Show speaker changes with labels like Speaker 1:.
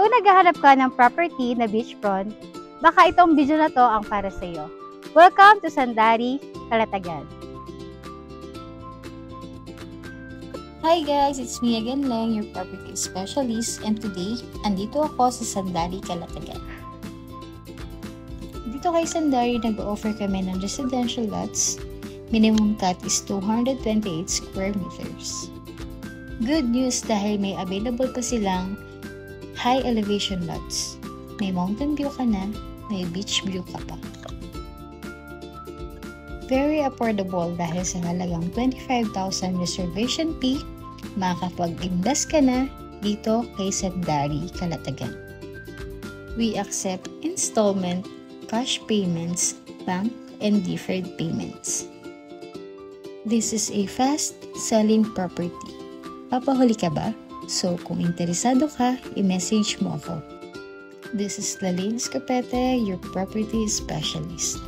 Speaker 1: Kung naghahanap ka ng property na beachfront, baka itong video na to ang para sa iyo. Welcome to Sandari, Calatagan.
Speaker 2: Hi guys, it's me again Leng, your property specialist, and today, andito ako sa Sandari, Calatagan. Dito kay Sandari, nag-offer kami ng residential lots. Minimum cut is 228 square meters. Good news dahil may available pa silang high elevation lots. May mountain view ka na, may beach view ka pa. Very affordable dahil sa halagang 25,000 reservation fee, makakapag-invest ka na dito kay Sandari, Calatagan. We accept installment, cash payments, bank, and deferred payments. This is a fast-selling property. Papahuli ka ba? So, kung interesado ka, i-message mo ako. This is Lalene Scopete, your property specialist.